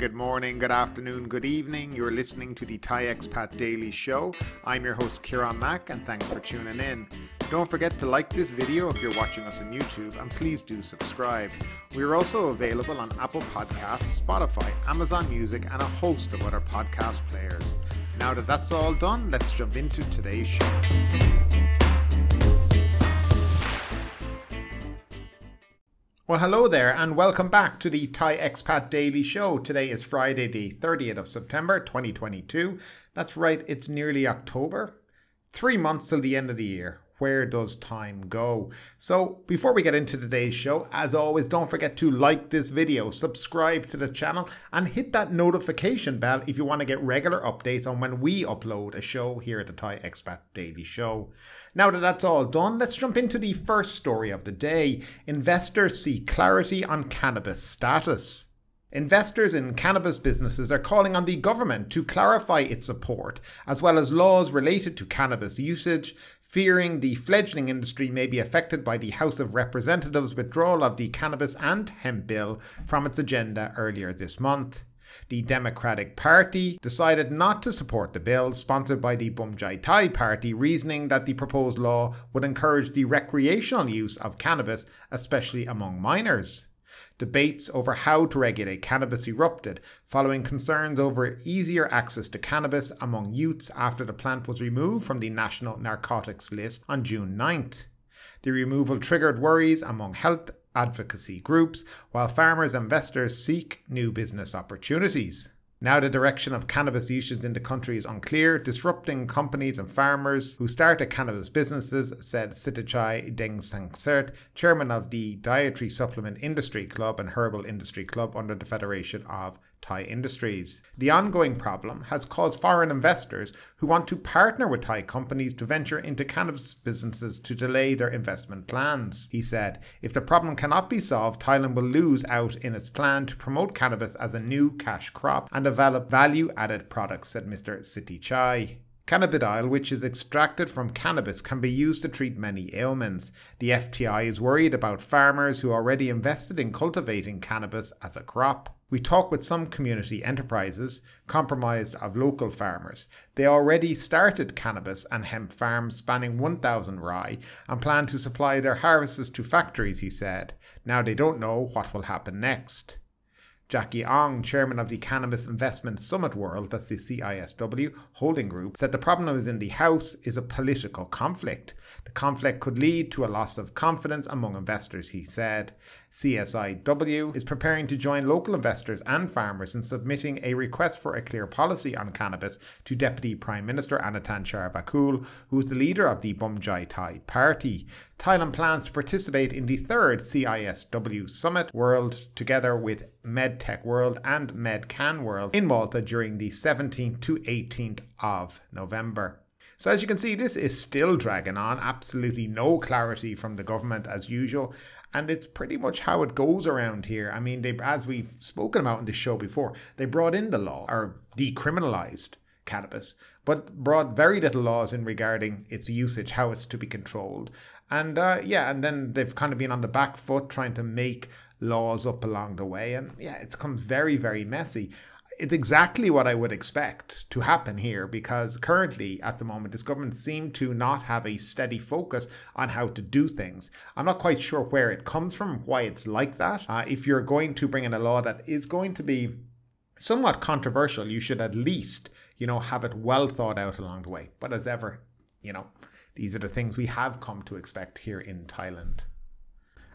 Good morning, good afternoon, good evening. You're listening to the Thai Expat Daily Show. I'm your host Kieran Mack and thanks for tuning in. Don't forget to like this video if you're watching us on YouTube and please do subscribe. We're also available on Apple Podcasts, Spotify, Amazon Music and a host of other podcast players. Now that that's all done, let's jump into today's show. Well, hello there and welcome back to the Thai Expat Daily Show. Today is Friday the 30th of September 2022. That's right, it's nearly October. 3 months till the end of the year. Where does time go? So before we get into today's show, as always, don't forget to like this video, subscribe to the channel and hit that notification bell if you want to get regular updates on when we upload a show here at the Thai Expat Daily Show. Now that that's all done, let's jump into the first story of the day. Investors see clarity on cannabis status. Investors in cannabis businesses are calling on the government to clarify its support, as well as laws related to cannabis usage, fearing the fledgling industry may be affected by the House of Representatives' withdrawal of the Cannabis and Hemp Bill from its agenda earlier this month. The Democratic Party decided not to support the bill, sponsored by the Thai Party, reasoning that the proposed law would encourage the recreational use of cannabis, especially among minors. Debates over how to regulate cannabis erupted, following concerns over easier access to cannabis among youths after the plant was removed from the National Narcotics List on June 9th. The removal triggered worries among health advocacy groups, while farmers and investors seek new business opportunities. Now the direction of cannabis usage in the country is unclear, disrupting companies and farmers who started cannabis businesses, said Sitachai Dengsangsert, chairman of the Dietary Supplement Industry Club and Herbal Industry Club under the Federation of Thai Industries. The ongoing problem has caused foreign investors who want to partner with Thai companies to venture into cannabis businesses to delay their investment plans. He said, if the problem cannot be solved, Thailand will lose out in its plan to promote cannabis as a new cash crop and develop value-added products, said Mr. Sitachai. Cannabidiol, which is extracted from cannabis, can be used to treat many ailments. The FTI is worried about farmers who already invested in cultivating cannabis as a crop. We talked with some community enterprises, comprised of local farmers. They already started cannabis and hemp farms spanning 1,000 rai and plan to supply their harvests to factories, he said. Now they don't know what will happen next. Jackie Ong, chairman of the Cannabis Investment Summit World, that's the CISW holding group, said the problem is in the House is a political conflict. The conflict could lead to a loss of confidence among investors, he said. CSIW is preparing to join local investors and farmers in submitting a request for a clear policy on cannabis to Deputy Prime Minister Anatan Charvakul, who is the leader of the Thai Party. Thailand plans to participate in the third CISW Summit World together with MedTech World and MedCan World in Malta during the 17th to 18th of November. So as you can see, this is still dragging on. Absolutely no clarity from the government as usual. And it's pretty much how it goes around here. I mean, as we've spoken about in the show before, they brought in the law or decriminalized cannabis, but brought very little laws in regarding its usage, how it's to be controlled. And and then they've kind of been on the back foot trying to make laws up along the way. And yeah, it's come very, very messy. It's exactly what I would expect to happen here because currently at the moment this government seems to not have a steady focus on how to do things. I'm not quite sure where it comes from, why it's like that. If you're going to bring in a law that is going to be somewhat controversial, you should at least, have it well thought out along the way. But as ever, these are the things we have come to expect here in Thailand.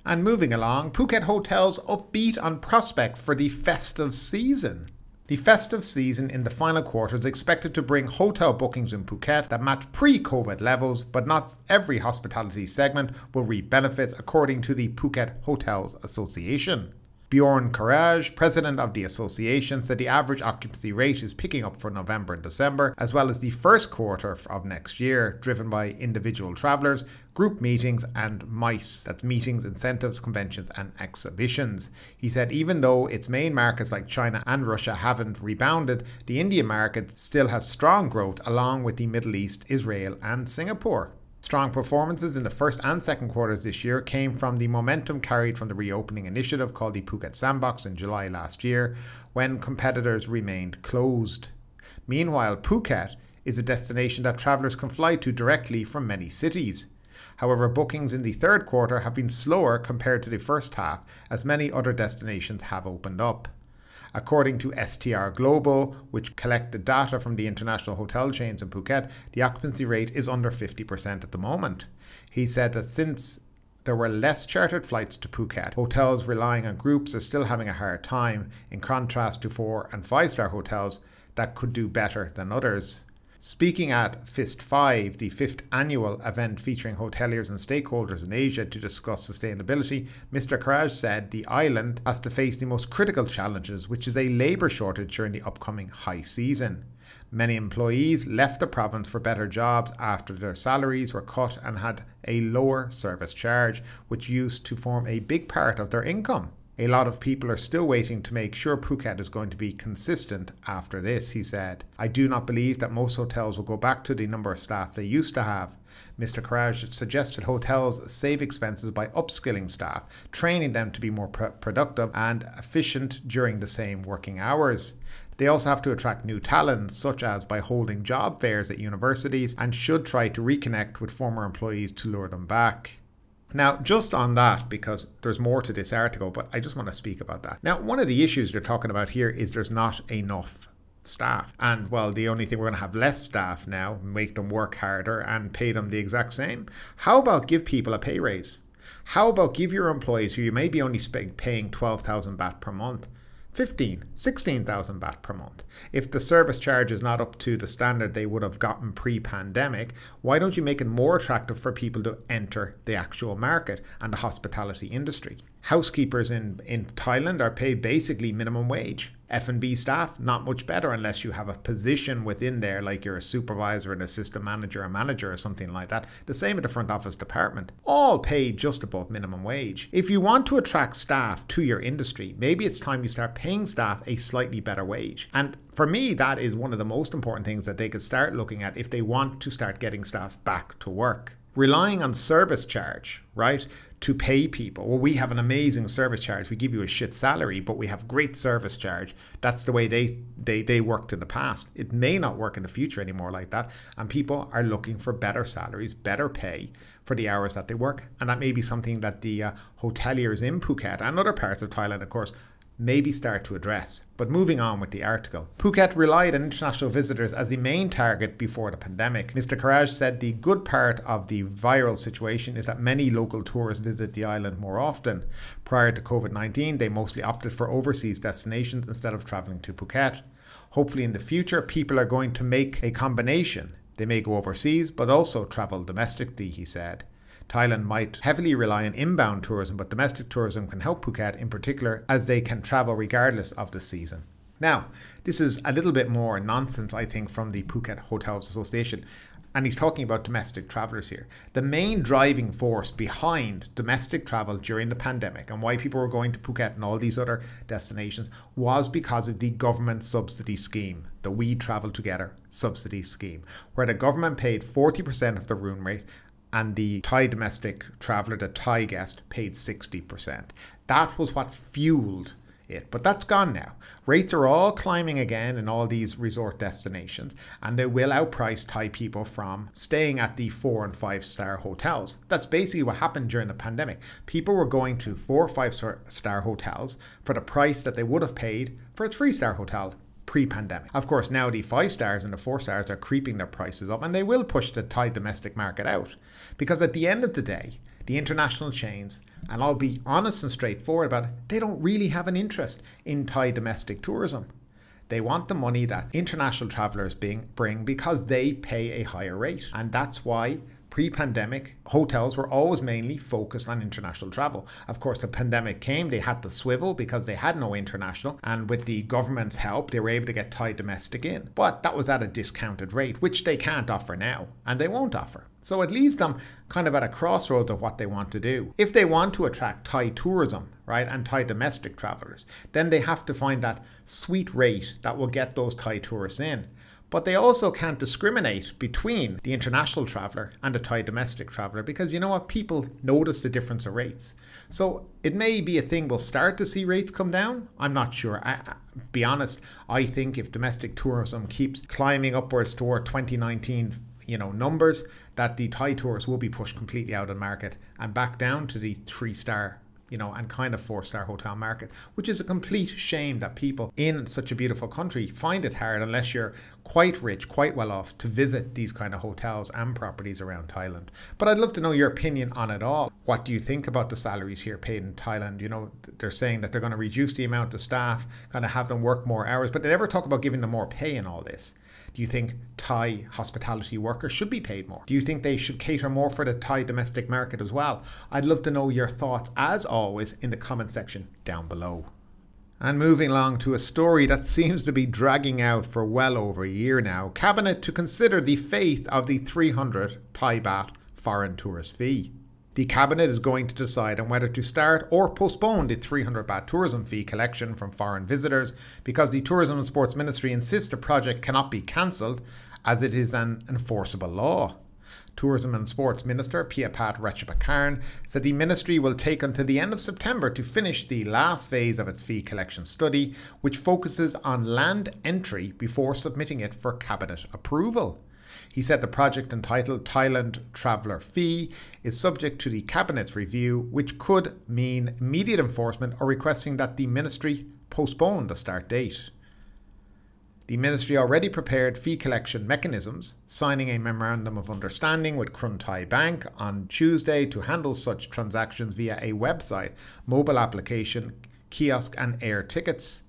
And moving along, Phuket Hotels upbeat on prospects for the festive season. The festive season in the final quarter is expected to bring hotel bookings in Phuket that match pre-COVID levels, but not every hospitality segment will reap benefits, according to the Phuket Hotels Association. Bjorn Courage, president of the association, said the average occupancy rate is picking up for November and December, as well as the first quarter of next year, driven by individual travellers, group meetings and MICE, that's meetings, incentives, conventions and exhibitions. He said even though its main markets like China and Russia haven't rebounded, the Indian market still has strong growth along with the Middle East, Israel and Singapore. Strong performances in the first and second quarters this year came from the momentum carried from the reopening initiative called the Phuket Sandbox in July last year, when competitors remained closed. Meanwhile, Phuket is a destination that travellers can fly to directly from many cities. However, bookings in the third quarter have been slower compared to the first half, as many other destinations have opened up. According to STR Global, which collected data from the international hotel chains in Phuket, the occupancy rate is under 50% at the moment. He said that since there were less chartered flights to Phuket, hotels relying on groups are still having a hard time, in contrast to 4- and 5-star hotels that could do better than others. Speaking at Fist 5, the 5th annual event featuring hoteliers and stakeholders in Asia to discuss sustainability, Mr. Karaj said the island has to face the most critical challenges, which is a labour shortage during the upcoming high season. Many employees left the province for better jobs after their salaries were cut and had a lower service charge, which used to form a big part of their income. A lot of people are still waiting to make sure Phuket is going to be consistent after this, he said. I do not believe that most hotels will go back to the number of staff they used to have. Mr. Karaj suggested hotels save expenses by upskilling staff, training them to be more productive and efficient during the same working hours. They also have to attract new talents, such as by holding job fairs at universities, and should try to reconnect with former employees to lure them back. Now, just on that, because there's more to this article, but I just want to speak about that. Now, one of the issues they're talking about here is there's not enough staff. And, well, the only thing we're going to have less staff now, make them work harder and pay them the exact same. How about give people a pay raise? How about give your employees, who you may be only paying 12,000 baht per month, 16,000 baht per month. If the service charge is not up to the standard they would have gotten pre-pandemic, why don't you make it more attractive for people to enter the actual market and the hospitality industry? Housekeepers in Thailand are paid basically minimum wage. F&B staff, not much better unless you have a position within there, like you're a supervisor, an assistant manager, a manager or something like that. The same at the front office department. All paid just above minimum wage. If you want to attract staff to your industry, maybe it's time you start paying staff a slightly better wage. And for me, that is one of the most important things that they could start looking at if they want to start getting staff back to work. Relying on service charge, right, to pay people. Well, we have an amazing service charge. We give you a shit salary, but we have great service charge. That's the way they worked in the past. It may not work in the future anymore like that. And people are looking for better salaries, better pay for the hours that they work. And that may be something that the hoteliers in Phuket and other parts of Thailand, of course, maybe start to address. But moving on with the article. Phuket relied on international visitors as the main target before the pandemic. Mr. Karaj said the good part of the viral situation is that many local tourists visit the island more often. Prior to COVID-19, they mostly opted for overseas destinations instead of travelling to Phuket. Hopefully in the future, people are going to make a combination. They may go overseas, but also travel domestically, he said. Thailand might heavily rely on inbound tourism, but domestic tourism can help Phuket in particular, as they can travel regardless of the season. Now, this is a little bit more nonsense, I think, from the Phuket Hotels Association. And he's talking about domestic travellers here. The main driving force behind domestic travel during the pandemic and why people were going to Phuket and all these other destinations was because of the government subsidy scheme, the We Travel Together subsidy scheme, where the government paid 40% of the room rate and the Thai domestic traveller, the Thai guest, paid 60%. That was what fueled it, but that's gone now. Rates are all climbing again in all these resort destinations, and they will outprice Thai people from staying at the 4- and 5-star hotels. That's basically what happened during the pandemic. People were going to 4- or 5-star hotels for the price that they would have paid for a 3-star hotel pre-pandemic. Of course, now the 5 stars and the 4 stars are creeping their prices up, and they will push the Thai domestic market out, because at the end of the day, the international chains, and I'll be honest and straightforward about it, they don't really have an interest in Thai domestic tourism. They want the money that international travellers bring because they pay a higher rate, and that's why pre-pandemic, hotels were always mainly focused on international travel. Of course, the pandemic came, they had to swivel because they had no international, and with the government's help, they were able to get Thai domestic in. But that was at a discounted rate, which they can't offer now, and they won't offer. So it leaves them kind of at a crossroads of what they want to do. If they want to attract Thai tourism, right, and Thai domestic travellers, then they have to find that sweet rate that will get those Thai tourists in. But they also can't discriminate between the international traveller and the Thai domestic traveller, because you know what? People notice the difference of rates. So it may be a thing we'll start to see rates come down. I'm not sure. Be honest, I think if domestic tourism keeps climbing upwards toward 2019 numbers, that the Thai tourists will be pushed completely out of the market and back down to the 3-star and kind of 4-star hotel market, which is a complete shame that people in such a beautiful country find it hard, unless you're quite rich, quite well off, to visit these kind of hotels and properties around Thailand. But I'd love to know your opinion on it all. What do you think about the salaries here paid in Thailand? They're saying that they're going to reduce the amount of staff, kind of have them work more hours, but they never talk about giving them more pay in all this. Do you think Thai hospitality workers should be paid more? Do you think they should cater more for the Thai domestic market as well? I'd love to know your thoughts, as always, in the comment section down below. And moving along to a story that seems to be dragging out for well over a year now. Cabinet to consider the fate of the 300 Thai baht foreign tourist fee. The Cabinet is going to decide on whether to start or postpone the 300 baht tourism fee collection from foreign visitors, because the Tourism and Sports Ministry insists the project cannot be cancelled as it is an enforceable law. Tourism and Sports Minister Prayuth Ratchapakarn said the ministry will take until the end of September to finish the last phase of its fee collection study, which focuses on land entry before submitting it for Cabinet approval. He said the project, entitled Thailand Traveller Fee, is subject to the Cabinet's review, which could mean immediate enforcement or requesting that the ministry postpone the start date. The ministry already prepared fee collection mechanisms, signing a memorandum of understanding with Krung Thai Bank on Tuesday to handle such transactions via a website, mobile application, kiosk and air tickets.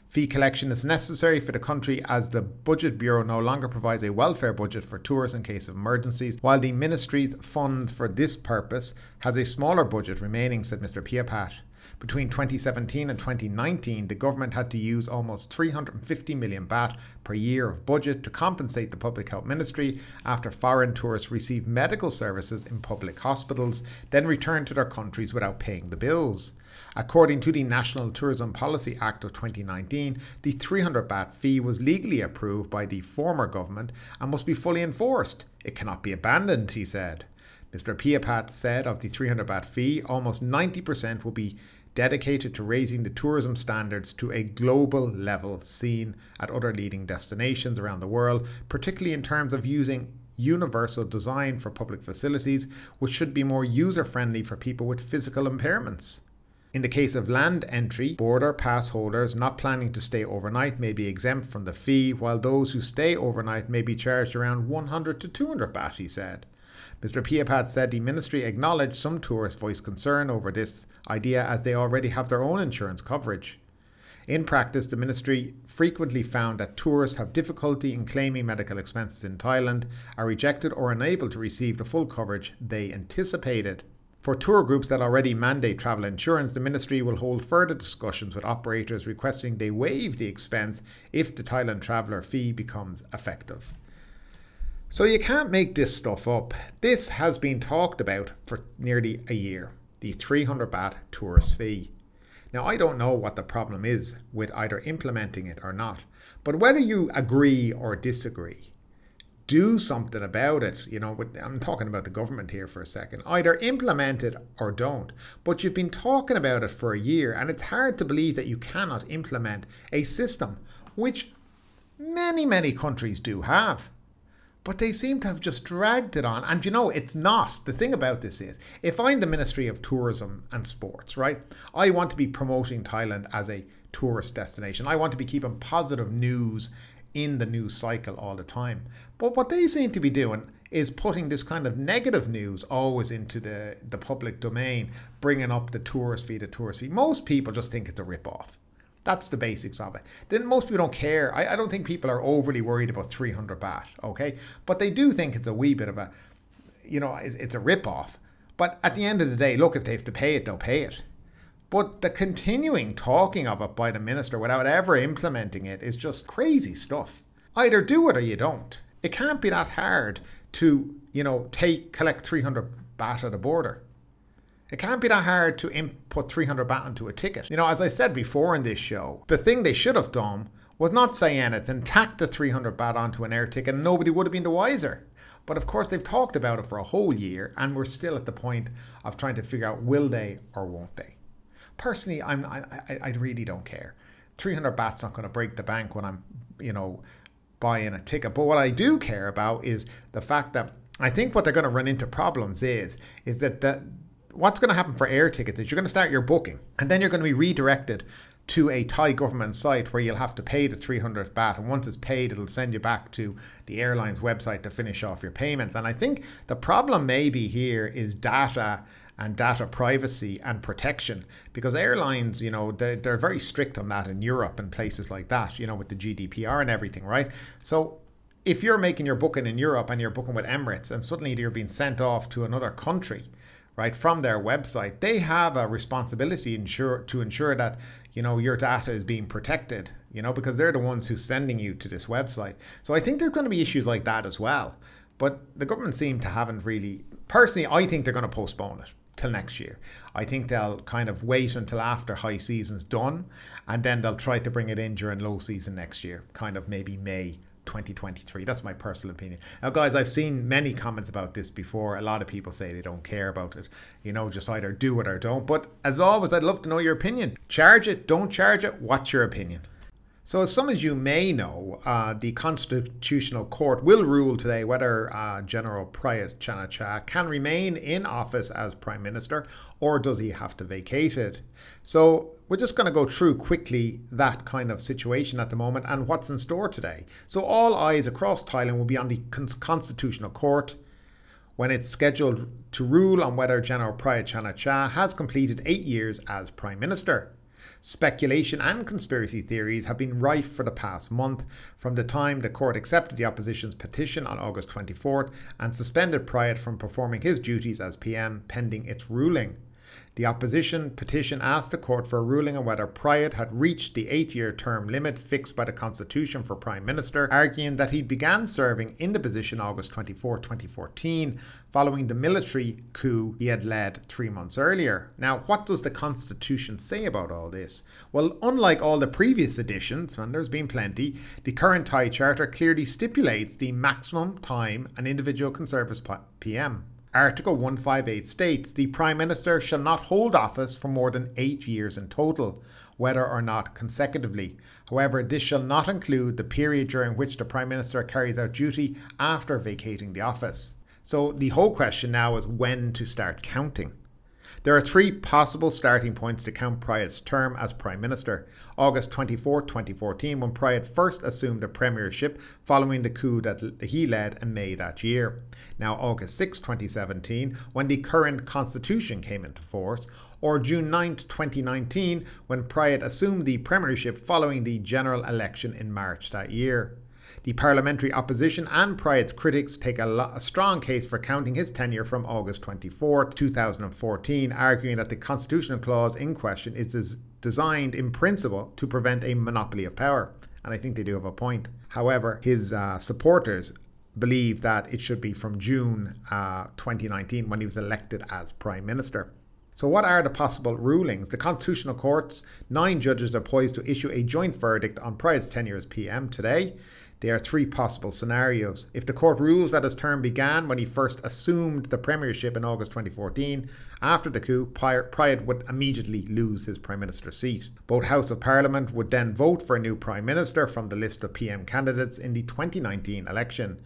Fee collection is necessary for the country as the Budget Bureau no longer provides a welfare budget for tourists in case of emergencies, while the ministry's fund for this purpose has a smaller budget remaining, said Mr. Prayuth. Between 2017 and 2019, the government had to use almost 350 million baht per year of budget to compensate the Public Health Ministry after foreign tourists received medical services in public hospitals, then returned to their countries without paying the bills. According to the National Tourism Policy Act of 2019, the 300 baht fee was legally approved by the former government and must be fully enforced. It cannot be abandoned, he said. Mr. Prayuth said of the 300 baht fee, almost 90% will be dedicated to raising the tourism standards to a global level seen at other leading destinations around the world, particularly in terms of using universal design for public facilities, which should be more user-friendly for people with physical impairments. In the case of land entry, border pass holders not planning to stay overnight may be exempt from the fee, while those who stay overnight may be charged around 100 to 200 baht, he said. Mr. Prayuth said the ministry acknowledged some tourists voiced concern over this idea as they already have their own insurance coverage. In practice, the ministry frequently found that tourists have difficulty in claiming medical expenses in Thailand, are rejected or unable to receive the full coverage they anticipated. For tour groups that already mandate travel insurance, the ministry will hold further discussions with operators requesting they waive the expense if the Thailand Traveller Fee becomes effective. So you can't make this stuff up. This has been talked about for nearly a year, the 300 baht tourist fee. Now, I don't know what the problem is with either implementing it or not, but whether you agree or disagree, do something about it. I'm talking about the government here for a second. Either implement it or don't. But you've been talking about it for a year, and it's hard to believe that you cannot implement a system which many countries do have. But they seem to have just dragged it on. And it's not. The thing about this is, if I'm the Ministry of Tourism and Sports, right, I want to be promoting Thailand as a tourist destination. I want to be keeping positive news in the news cycle all the time. But what they seem to be doing is putting this kind of negative news always into the public domain, bringing up the tourist fee, Most people just think it's a rip-off. That's the basics of it. Then most people don't care. I don't think people are overly worried about 300 baht, okay? But they do think it's a wee bit of a, it's a rip-off. But at the end of the day, look, if they have to pay it, they'll pay it. But the continuing talking of it by the minister without ever implementing it is just crazy stuff. Either do it or you don't. It can't be that hard to, collect 300 baht at the border. It can't be that hard to input 300 baht into a ticket. As I said before in this show, the thing they should have done was not saying anything, tacked the 300 baht onto an air ticket, and nobody would have been the wiser. But of course, they've talked about it for a whole year, and we're still at the point of trying to figure out, will they or won't they? Personally, I really don't care. 300 baht's not going to break the bank when I'm, buying a ticket. But what I do care about is the fact that I think what they're going to run into problems is that what's going to happen for air tickets is you're going to start your booking, and then you're going to be redirected to a Thai government site where you'll have to pay the 300 baht, and once it's paid, it'll send you back to the airline's website to finish off your payments. And I think the problem maybe here is data and data privacy and protection, because airlines, they're very strict on that in Europe and places like that, with the GDPR and everything, right? So if you're making your booking in Europe and you're booking with Emirates and suddenly you're being sent off to another country, right, from their website, they have a responsibility to ensure that, your data is being protected, because they're the ones who's sending you to this website. So I think there's going to be issues like that as well. But the government seem to haven't really, personally, I think they're going to postpone it till next year. I think they'll kind of wait until after high season's done, and then they'll try to bring it in during low season next year, kind of maybe May 2023. That's my personal opinion. Now, guys, I've seen many comments about this before. A lot of people say they don't care about it. Just either do it or don't. But as always, I'd love to know your opinion. Charge it, don't charge it. What's your opinion? So as some as you may know, the Constitutional Court will rule today whether General Prayuth Chan-o-cha can remain in office as Prime Minister, or does he have to vacate it? So we're just going to go through quickly that kind of situation at the moment and what's in store today. So all eyes across Thailand will be on the Constitutional Court when it's scheduled to rule on whether General Prayuth Chan-o-cha has completed 8 years as Prime Minister. Speculation and conspiracy theories have been rife for the past month, from the time the court accepted the opposition's petition on August 24th and suspended Prayuth from performing his duties as PM pending its ruling. The opposition petition asked the court for a ruling on whether Prayuth had reached the 8-year term limit fixed by the Constitution for Prime Minister, arguing that he began serving in the position August 24, 2014, following the military coup he had led 3 months earlier. Now, what does the Constitution say about all this? Well, unlike all the previous editions, and there's been plenty, the current Thai Charter clearly stipulates the maximum time an individual can serve as PM. Article 158 states the Prime Minister shall not hold office for more than 8 years in total, whether or not consecutively. However, this shall not include the period during which the Prime Minister carries out duty after vacating the office. So the whole question now is when to start counting. There are 3 possible starting points to count Prayuth's term as Prime Minister. August 24, 2014, when Prayuth first assumed the premiership following the coup that he led in May that year. Now August 6, 2017, when the current constitution came into force. Or June 9, 2019, when Prayuth assumed the premiership following the general election in March that year. The parliamentary opposition and Prayuth's critics take a strong case for counting his tenure from August 24, 2014, arguing that the constitutional clause in question is designed in principle to prevent a monopoly of power. And I think they do have a point. However, his supporters believe that it should be from June 2019 when he was elected as Prime Minister. So what are the possible rulings? The Constitutional Court's 9 judges are poised to issue a joint verdict on Prayuth's tenure as PM today. There are 3 possible scenarios. If the court rules that his term began when he first assumed the premiership in August 2014, after the coup, Prayuth would immediately lose his Prime Minister seat. Both House of Parliament would then vote for a new Prime Minister from the list of PM candidates in the 2019 election.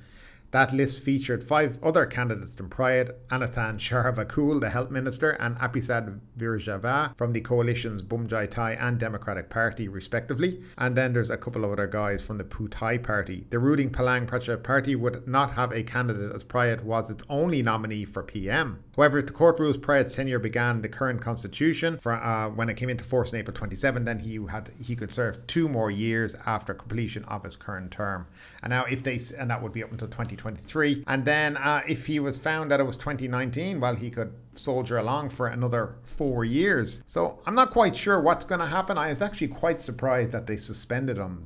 That list featured 5 other candidates than Prayuth: Anathan Sharvakul, the Health Minister, and Apisad Virjava from the coalition's Bumjai Thai and Democratic Party, respectively. And then there's a couple of other guys from the Pheu Thai Party. The ruling Palang Pracharat Party would not have a candidate, as Prayuth was its only nominee for PM. However, if the court rules Prayuth's tenure began the current constitution when it came into force in April 27, then he could serve 2 more years after completion of his current term. And now and that would be up until 2023. And then if he was found that it was 2019, well, he could soldier along for another 4 years. So I'm not quite sure what's going to happen. I was actually quite surprised that they suspended him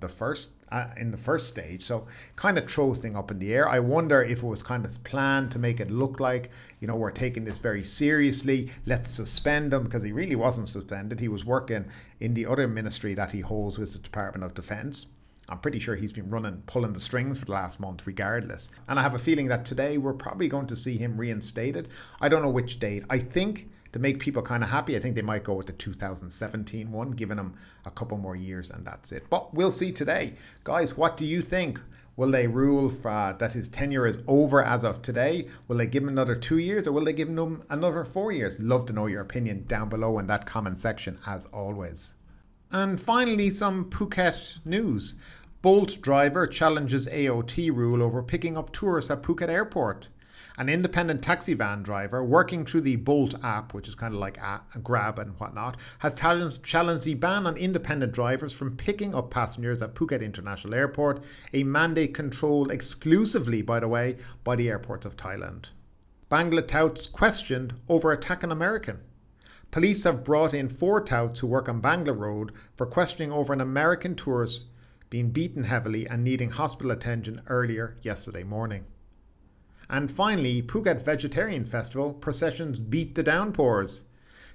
in the first stage. So kind of throws things up in the air. I wonder if it was kind of planned to make it look like, we're taking this very seriously. Let's suspend him, because he really wasn't suspended. He was working in the other ministry that he holds with the Department of Defense. I'm pretty sure he's been pulling the strings for the last month regardless. And I have a feeling that today we're probably going to see him reinstated. I don't know which date. I think to make people kind of happy, I think they might go with the 2017 one, giving him a couple more years and that's it. But we'll see today. Guys, what do you think? Will they rule that his tenure is over as of today? Will they give him another 2 years or will they give him another 4 years? Love to know your opinion down below in that comment section as always. And finally, some Phuket news. Bolt driver challenges AOT rule over picking up tourists at Phuket airport. An independent taxi van driver working through the Bolt app, which is kind of like a Grab and whatnot, has challenged the ban on independent drivers from picking up passengers at Phuket International Airport, a mandate controlled exclusively, by the way, by the airports of Thailand. Bangla touts questioned over attack on American. Police have brought in 4 touts who work on Bangla Road for questioning over an American tourist being beaten heavily and needing hospital attention earlier yesterday morning. And finally, Phuket Vegetarian Festival processions beat the downpours.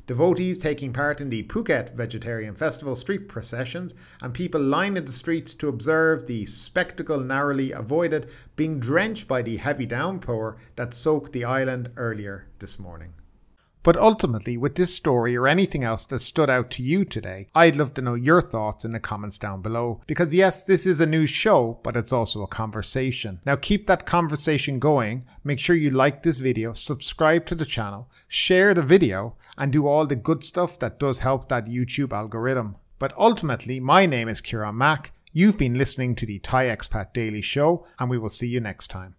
Devotees taking part in the Phuket Vegetarian Festival street processions and people lining the streets to observe the spectacle narrowly avoided being drenched by the heavy downpour that soaked the island earlier this morning. But ultimately, with this story or anything else that stood out to you today, I'd love to know your thoughts in the comments down below. Because yes, this is a news show, but it's also a conversation. Now keep that conversation going. Make sure you like this video, subscribe to the channel, share the video, and do all the good stuff that does help that YouTube algorithm. But ultimately, my name is Kieran Mack. You've been listening to the Thai Expat Daily Show, and we will see you next time.